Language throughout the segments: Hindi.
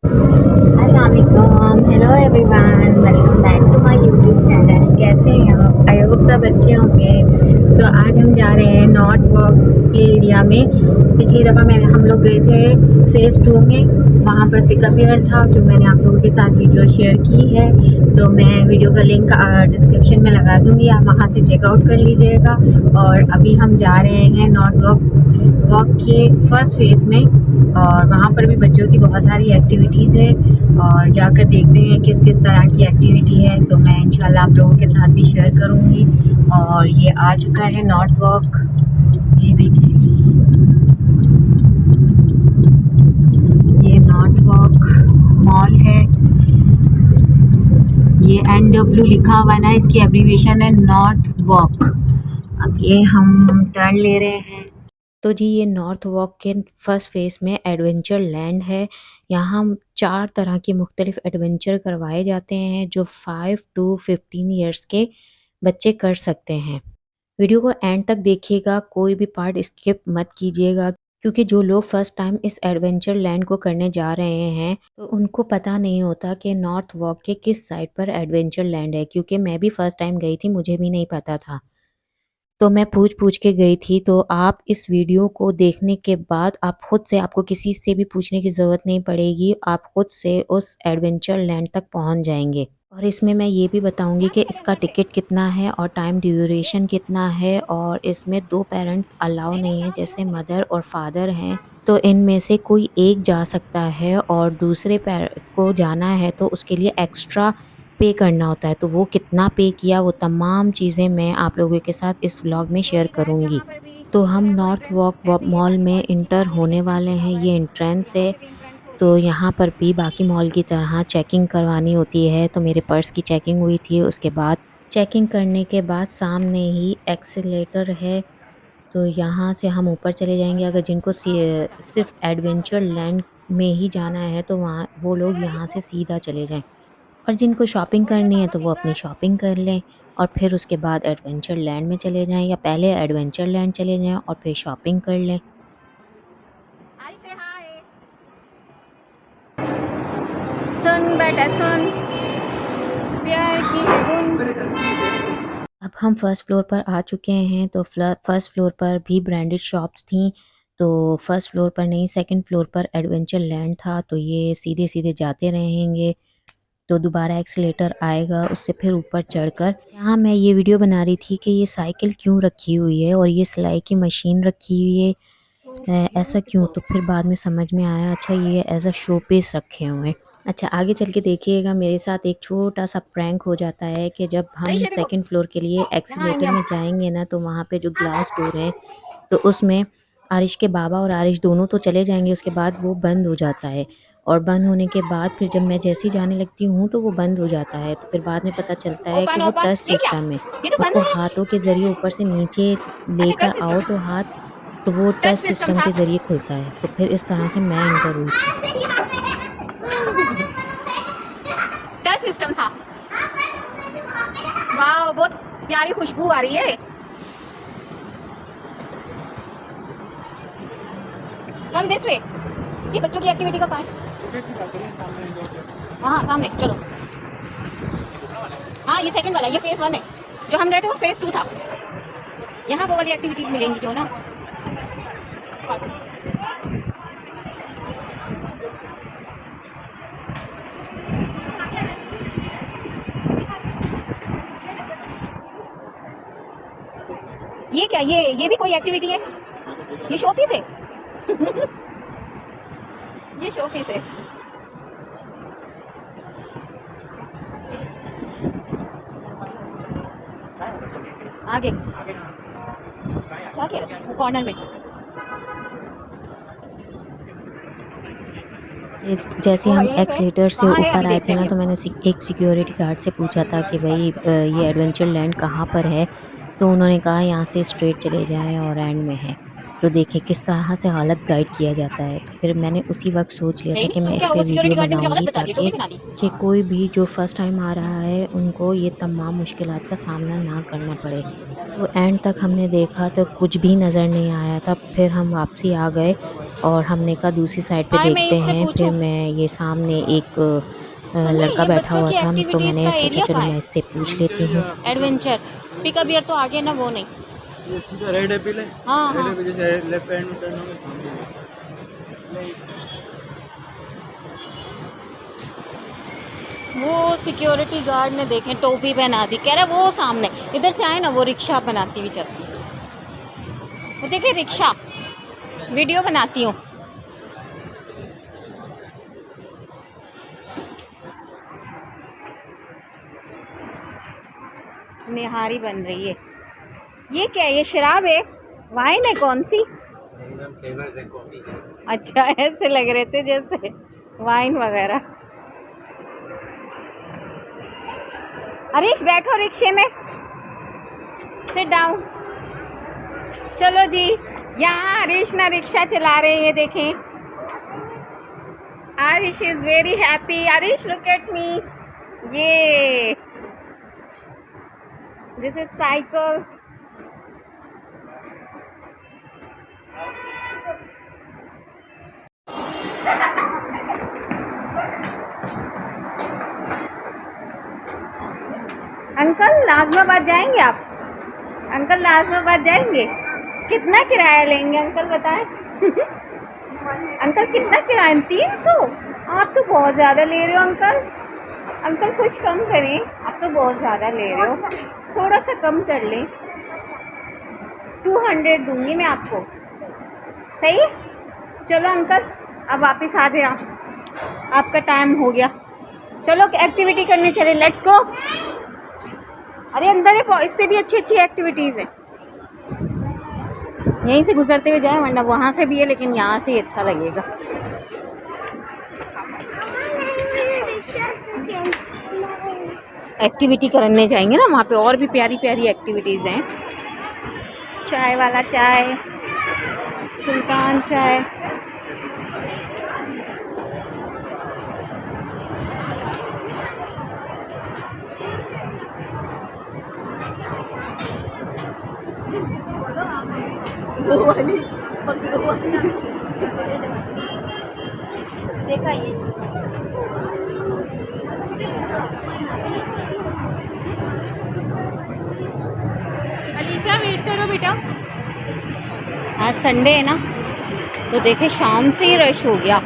अस्सलामुअलैकुम, hello everyone, welcome back to my YouTube channel. कैसे हैं आप? आई होप सब अच्छे होंगे। तो आज हम जा रहे हैं नॉर्थ वॉक प्ले एरिया में। पिछली दफ़ा हम लोग गए थे फेज़ 2 में। वहाँ पर पिकअप एयर था जो मैंने आप लोगों के साथ वीडियो शेयर की है। तो मैं वीडियो का लिंक डिस्क्रिप्शन में लगा दूँगी, आप वहाँ से चेकआउट कर लीजिएगा। और अभी हम जा रहे हैं नॉर्थ वॉक के फर्स्ट फेज़ में, और वहाँ पर भी बच्चों की बहुत सारी एक्टिविटीज़ है, और जाकर देखते हैं किस किस तरह की एक्टिविटी है। तो मैं इंशाल्लाह आप लोगों के साथ भी शेयर करूँगी। और ये आ चुका है नॉर्थ वॉक, ये देखिए, ये नॉर्थ वॉक मॉल है। ये NW लिखा हुआ है ना, इसकी एब्रीविएशन है नॉर्थ वॉक। अब ये हम टर्न ले रहे हैं। तो जी ये नॉर्थ वॉक के फर्स्ट फेज़ में एडवेंचर लैंड है। यहाँ 4 तरह के मुख्तलिफ एडवेंचर करवाए जाते हैं जो 5 टू 15 ईयर्स के बच्चे कर सकते हैं। वीडियो को एंड तक देखिएगा, कोई भी पार्ट स्किप मत कीजिएगा, क्योंकि जो लोग फर्स्ट टाइम इस एडवेंचर लैंड को करने जा रहे हैं तो उनको पता नहीं होता कि नॉर्थ वॉक के किस साइड पर एडवेंचर लैंड है। क्योंकि मैं भी फर्स्ट टाइम गई थी, मुझे भी नहीं पता था, तो मैं पूछ-पूछ के गई थी। तो आप इस वीडियो को देखने के बाद आप खुद से, आपको किसी से भी पूछने की ज़रूरत नहीं पड़ेगी, आप खुद से उस एडवेंचर लैंड तक पहुंच जाएंगे। और इसमें मैं ये भी बताऊंगी कि इसका टिकट कितना है और टाइम ड्यूरेशन कितना है। और इसमें 2 पेरेंट्स अलाउ नहीं है, जैसे मदर और फादर हैं तो इनमें से कोई एक जा सकता है, और दूसरे को जाना है तो उसके लिए एक्स्ट्रा पे करना होता है। तो वो कितना पे किया, वो तमाम चीज़ें मैं आप लोगों के साथ इस व्लॉग में शेयर करूँगी। तो हम नॉर्थ वॉक मॉल में इंटर होने वाले हैं, ये एंट्रेंस है। तो यहाँ पर भी बाकी मॉल की तरह चेकिंग करवानी होती है। तो मेरे पर्स की चेकिंग हुई थी, उसके बाद चेकिंग करने के बाद सामने ही एक्सीलेटर है, तो यहाँ से हम ऊपर चले जाएंगे। अगर जिनको सिर्फ एडवेंचर लैंड में ही जाना है तो वहाँ वो लोग यहाँ से सीधा चले जाएं, और जिनको शॉपिंग करनी है तो वो अपनी शॉपिंग कर लें और फिर उसके बाद एडवेंचर लैंड में चले जाएं, या पहले एडवेंचर लैंड चले जाएं और फिर शॉपिंग कर लें। सुन बेटा सुन, प्यार की है धुन। अब हम फर्स्ट फ्लोर पर आ चुके हैं। तो फर्स्ट फ्लोर पर भी ब्रांडेड शॉप्स थी। तो फर्स्ट फ्लोर पर नहीं, सेकंड फ्लोर पर एडवेंचर लैंड था। तो ये सीधे सीधे जाते रहेंगे, तो दोबारा एक्सीलेटर आएगा, उससे फिर ऊपर चढ़कर। यहाँ मैं ये वीडियो बना रही थी कि ये साइकिल क्यों रखी हुई है और ये सिलाई की मशीन रखी हुई है, ऐसा क्यों। तो फिर बाद में समझ में आया, अच्छा ये एज अ शो पीस रखे हुए हैं। अच्छा आगे चल के देखिएगा, मेरे साथ एक छोटा सा प्रैंक हो जाता है कि जब हम सेकंड फ्लोर के लिए एक्सीलेटर में जाएंगे ना, तो वहाँ पे जो ग्लास डोर है तो उसमें आरिश के बाबा और आरिश दोनों तो चले जाएंगे, उसके बाद वो बंद हो जाता है। और बंद होने के बाद फिर जब मैं जैसे ही जाने लगती हूँ तो वो बंद हो जाता है। तो फिर बाद में पता चलता है कि ओपन वो ओपन टच ये क्या? सिस्टम है, ये तो बंद उसको हो रहा हाथों के ज़रिए ऊपर से नीचे है। अच्छा लेकर टच सिस्टम आओ तो है। हाथ, तो वो टच टच सिस्टम सिस्टम था। के ज़रिए खुलता है। तो फिर इस तरह से मैं इंटर हुई थी। टच सिस्टम था। वाह बहुत प्यारी खुशबू आ रही है। Come this way. ये बच्चों की एक्टिविटी का कहाँ है? हाँ सामने चलो। हाँ ये सेकंड वाला, ये फेज 1 है। जो हम गए थे वो फेज 2 था। यहाँ वो वाली एक्टिविटीज मिलेंगी जो ना। ये क्या, ये भी कोई एक्टिविटी है? ये शो पीस है। ये शो पीस है। आगे क्या कह रहे हो? कॉर्नर में। जैसे हम वहीं पे एक्सीलेटर से वहाँ है, ऊपर अभी आए देखते थे हैं ना, ये। तो मैंने एक सिक्योरिटी गार्ड से पूछा था कि भाई ये एडवेंचर लैंड कहाँ पर है। तो उन्होंने कहा यहाँ से स्ट्रेट चले जाएं और एंड में है। तो देखिए किस तरह से गलत गाइड किया जाता है। तो फिर मैंने उसी वक्त सोच लिया था नहीं कि मैं तो इस क्या पे होगा, वीडियो सिक्योरिटी गार्ड ने मुझे गलत बनाऊंगी, बता दिया, टोपी ताकि पहना दी। कि कोई भी जो फर्स्ट टाइम आ रहा है उनको ये तमाम मुश्किलात का सामना ना करना पड़े। तो एंड तक हमने देखा तो कुछ भी नज़र नहीं आया था। फिर हम वापसी आ गए। और हमने कहा दूसरी साइड पे हाय, मैं देखते इससे हैं। फिर पूछूं? मैं ये सामने एक सुनिए, लड़का ये बैठा बच्चों हुआ की था, तो एक्टिविटीज मैंने का सोचा एरिया चलो कहाँ मैं है? इससे पूछ लेती हूँ। एडवेंचर पिकअप ईयर तो आगे ना, वो नहीं। ये सीधा रेड एपिल है। हाँ रेड हाँ, एपिल जैसे लेफ्ट हैंड में टर्न होगा सामने। वो सिक्योरिटी गार्ड ने देखें टोपी पहना दी, कह रहा है वो सामने इधर से आए ना, वो रिक्शा बनाती हुई चलती है। वो देखे रिक्शा, वीडियो बनाती हूँ। निहारी बन रही है। ये क्या है? ये शराब है, वाइन है? कौन सी? फेमस है कॉफी का। अच्छा, ऐसे लग रहे थे जैसे वाइन वगैरह। हरीश बैठो रिक्शे में, सिट डाउन। चलो जी, यहाँ हरीश ना रिक्शा चला रहे हैं, ये देखें। Harish is very happy. Harish look at me, ये this is cycle. Uncle Najmabad जाएंगे आप? अंकल नाजमाबाद जाएंगे? कितना किराया लेंगे अंकल बताएं? अंकल कितना किराया? 300? आप तो बहुत ज़्यादा ले रहे हो अंकल। अंकल कुछ कम करें, आप तो बहुत ज़्यादा ले रहे हो, थोड़ा सा कम कर लें। 200 दूंगी मैं आपको, सही है? चलो अंकल अब वापस आ जाए, आपका टाइम हो गया। चलो एक्टिविटी करने चले, लेट्स गो। अरे अंदर है, इससे भी अच्छी अच्छी एक्टिविटीज़ हैं। यहीं से गुजरते हुए जाए, वरना वहाँ से भी है, लेकिन यहाँ से ही अच्छा लगेगा। एक्टिविटी करने जाएंगे ना, वहाँ पे और भी प्यारी प्यारी एक्टिविटीज़ हैं। चाय वाला चाय, सुल्तान चाय। देखा ये अलीशा, वेट करो बेटा। आज संडे है ना, तो देखे शाम से ही रश हो गया।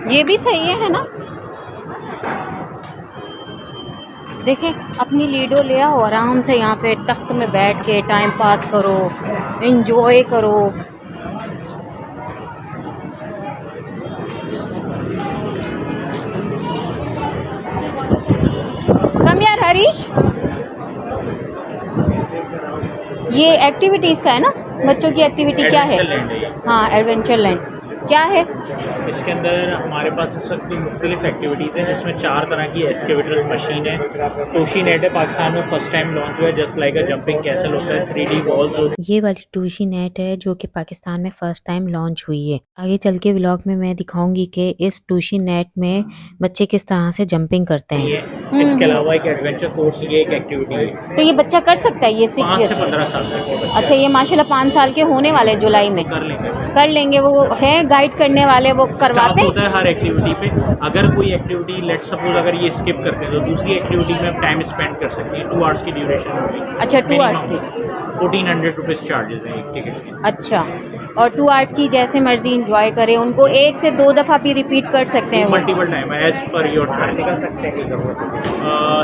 ये भी सही है ना? देखें, अपनी लीडो ले आओ, आराम से यहाँ पे तख्त में बैठ के टाइम पास करो, एंजॉय करो। कम यार हरीश, ये एक्टिविटीज़ का है ना? बच्चों की एक्टिविटी क्या है? हाँ, एडवेंचर लैंड क्या है? इसके अंदर हमारे पास इस वक्त मुख्तलिफ एक्टिविटीज़ हैं, जिसमें 4 तरह की एस्केवेटर्स मशीन है। टोशी नेट है, पाकिस्तान में फर्स्ट टाइम लॉन्च हुआ है, जस्ट लाइक अ जंपिंग कैसल होता है। 3D वॉल्स होती है। ये वाली टूशी नेट है जो कि पाकिस्तान में फर्स्ट टाइम लॉन्च हुई है। आगे चल के व्लॉग में मैं दिखाऊंगी कि इस टूशी नेट में बच्चे किस तरह से जंपिंग करते हैं। इसके अलावा एक एडवेंचर कोर्स, ये एक एक्टिविटी है। तो ये बच्चा कर सकता है, ये 6 5 ईयर? से 15 साल तक के बच्चे अच्छा, ये माशाल्लाह 5 साल के होने वाले जुलाई में कर लेंगे। कर लेंगे। वो है गाइड करने वाले, वो करवाते स्टाफ हैं? होता है हर एक्टिविटी पे। अगर कोई एक्टिविटी लेट सपोज अगर ये स्किप करते हैं, तो दूसरी एक्टिविटी में आप टाइम स्पेंड कर सकते हैं। 2 आवर्स की ड्यूरेशन होगी। अच्छा, 2 आवर्स की। 1400 रुपीज़ चार्जेस हैं एक टिकट के। अच्छा, और 2 आवर्स की जैसे मर्जी इंजॉय करें, उनको 1 से 2 दफ़ा भी रिपीट कर सकते हैं वो? मल्टीपल टाइम है, एज पर योर टाइम निकल सकते हैं।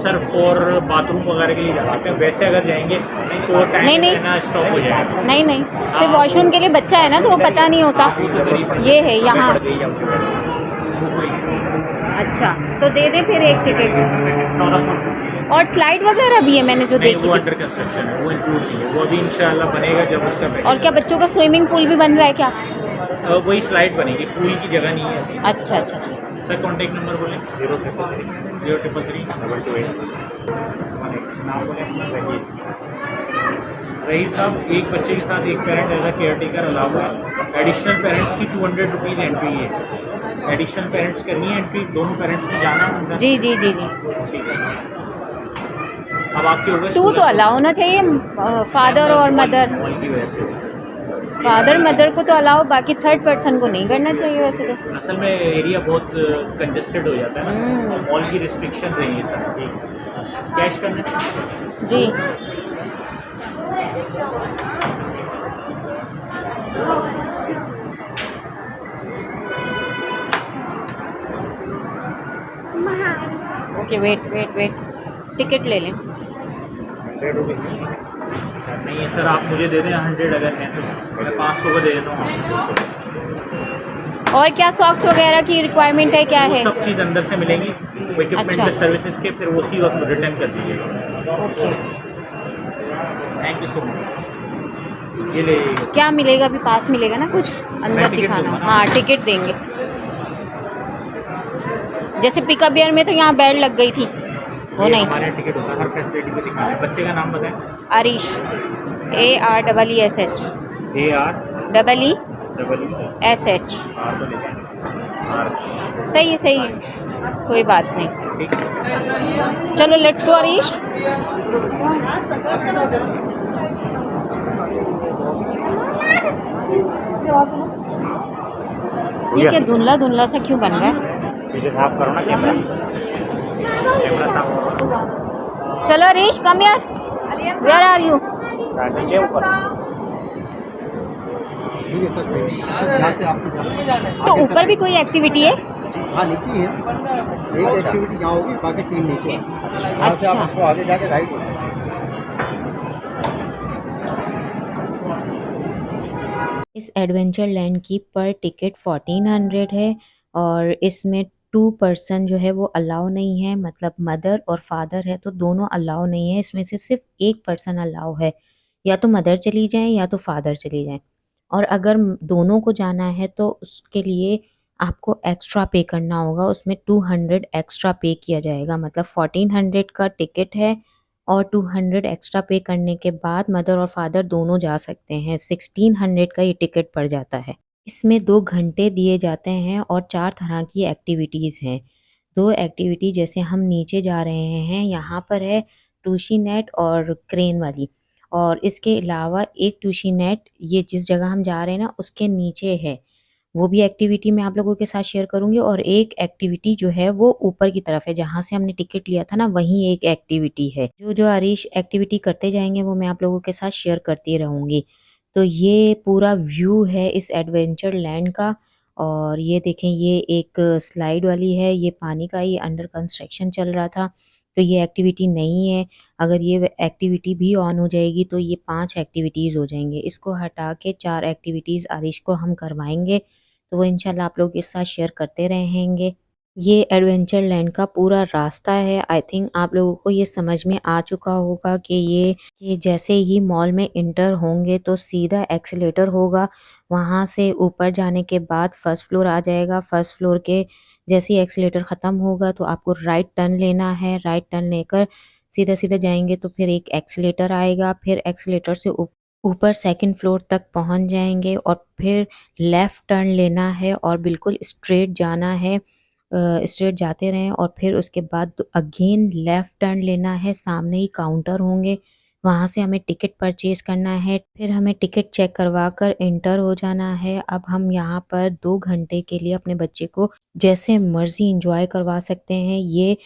सर फॉर बाथरूम वगैरह के लिए जा सकते हैं। वैसे अगर जाएंगे तो टाइम नहीं। ना स्टॉप हो जाएगा। नहीं, सिर्फ वॉशरूम के लिए बच्चा है ना, तो वो पता नहीं होता। ये है यहाँ। अच्छा, तो दे दे फिर एक टिकट। 1400। और स्लाइड वगैरह भी है, मैंने जो देखी वो थी। अंडर कंस्ट्रक्शन है, वो इंक्लूड नहीं है। वो अभी इंशाल्लाह बनेगा जब उसका और क्या बच्चों का स्विमिंग पूल भी बन रहा है क्या? वही स्लाइड बनेगी, पूल की जगह नहीं है। अच्छा। सर कॉन्टैक्ट नंबर बोलें? 0333 033 228। नाम बोलें? रही साहब, एक बच्चे के साथ एक parent as a caretaker allow है। एडिशनल पेरेंट्स की 200 रुपीज़ एंट्री है। एडिशनल पेरेंट्स करनी है एंट्री, दोनों पेरेंट्स ने जाना है अंदर। जी जी जी जी। ठीक है, अब आपके हो गए टू तो अलाउ होना चाहिए, फादर और मदर। मॉल की वजह से फादर मदर को तो अलाउ, बाकी थर्ड पर्सन को नहीं करना चाहिए वैसे तो। असल में एरिया बहुत कंजेस्टेड हो जाता है ना, और मॉल की रिस्ट्रिक्शन रही है सर। ठीक, कैश करना जी। Okay, wait wait wait, ticket ले लें। 100 रुपये नहीं है सर, आप मुझे दे दें 100 अगर हैं तो, मैं 500 का दे देता हूँ। और क्या सॉक्स वगैरह की रिक्वायरमेंट है, क्या वो है? सब चीज़ अंदर से मिलेंगी, इक्विपमेंट अच्छा। सर्विसेज के, फिर वो उसी वक्त रिटर्न कर दीजिएगा। Okay, thank you so much. ये ले क्या मिलेगा? अभी पास मिलेगा ना कुछ अंदर टिकट दिखाना? दूंगा ना। हाँ, टिकट देंगे। जैसे पिकअप एयर में तो यहाँ बेड लग गई थी, वो नहीं। हमारे टिकट होता है, हर फैसिलिटी पे दिखाना है। बच्चे का नाम बताएं। Areesh, AREESH, AR EESH। आर तो ले जाएंगे आर। सही है सही है, कोई बात नहीं। ठीक, चलो लेट्स गो आरिश। ये क्या धुंधला धुंधला सा क्यों बन रहा है? पीछे साफ करो ना कैमरा, कैमरा साफ करो। चलो आरिश, कम यार, वेयर आर यू? नीचे ऊपर ठीक है सर, यहाँ से आपको जाना है। तो ऊपर भी कोई एक्टिविटी है? हाँ, नीचे ही है। एक एक्टिविटी यहाँ होगी, बाकी 3 नीचे है। यहाँ से अच्छा। आपको आगे जाके राइट होगा। इस एडवेंचर लैंड की पर टिकट 1400 है और इसमें 2 पर्सन जो है वो अलाउ नहीं है, मतलब मदर और फादर है तो दोनों अलाउ नहीं है। इसमें से सिर्फ एक पर्सन अलाउ है, या तो मदर चली जाए या तो फादर चली जाए। और अगर दोनों को जाना है तो उसके लिए आपको एक्स्ट्रा पे करना होगा, उसमें 200 एक्स्ट्रा पे किया जाएगा। मतलब 1400 का टिकट है और 200 एक्स्ट्रा पे करने के बाद मदर और फादर दोनों जा सकते हैं। 1600 का ये टिकट पड़ जाता है। इसमें 2 घंटे दिए जाते हैं और 4 तरह की एक्टिविटीज़ हैं। 2 एक्टिविटी जैसे हम नीचे जा रहे हैं, यहाँ पर है टूशी नेट और क्रेन वाली, और इसके अलावा एक टूशी नेट ये जिस जगह हम जा रहे हैं ना उसके नीचे है, वो भी एक्टिविटी मैं आप लोगों के साथ शेयर करूँगी। और एक एक्टिविटी जो है वो ऊपर की तरफ है, जहाँ से हमने टिकट लिया था ना वहीं एक एक्टिविटी है। जो आरिश एक्टिविटी करते जाएंगे वो मैं आप लोगों के साथ शेयर करती रहूँगी। तो ये पूरा व्यू है इस एडवेंचर लैंड का। और ये देखें, ये एक स्लाइड वाली है, ये पानी का, ये अंडर कंस्ट्रक्शन चल रहा था तो ये एक्टिविटी नहीं है। अगर ये एक्टिविटी भी ऑन हो जाएगी तो ये 5 एक्टिविटीज़ हो जाएंगे। इसको हटा के 4 एक्टिविटीज़ आरिश को हम करवाएंगे, तो वो इंशाल्लाह आप लोग के साथ शेयर करते रहेंगे। ये एडवेंचर लैंड का पूरा रास्ता है। आई थिंक आप लोगों को ये समझ में आ चुका होगा कि ये जैसे ही मॉल में इंटर होंगे तो सीधा एक्सीलेटर होगा, वहाँ से ऊपर जाने के बाद फर्स्ट फ्लोर आ जाएगा। फर्स्ट फ्लोर के जैसे ही एक्सीलेटर ख़त्म होगा तो आपको राइट टर्न लेना है। राइट टर्न लेकर सीधा सीधा जाएंगे तो फिर एक एक्सीलेटर आएगा, फिर एक्सीलेटर से ऊपर सेकंड फ्लोर तक पहुंच जाएंगे और फिर लेफ़्ट टर्न लेना है और बिल्कुल स्ट्रेट जाना है। स्ट्रेट जाते रहें और फिर उसके बाद अगेन लेफ़्ट टर्न लेना है। सामने ही काउंटर होंगे, वहाँ से हमें टिकट परचेज़ करना है, फिर हमें टिकट चेक करवा कर एंटर हो जाना है। अब हम यहाँ पर 2 घंटे के लिए अपने बच्चे को जैसे मर्ज़ी एंजॉय करवा सकते हैं। ये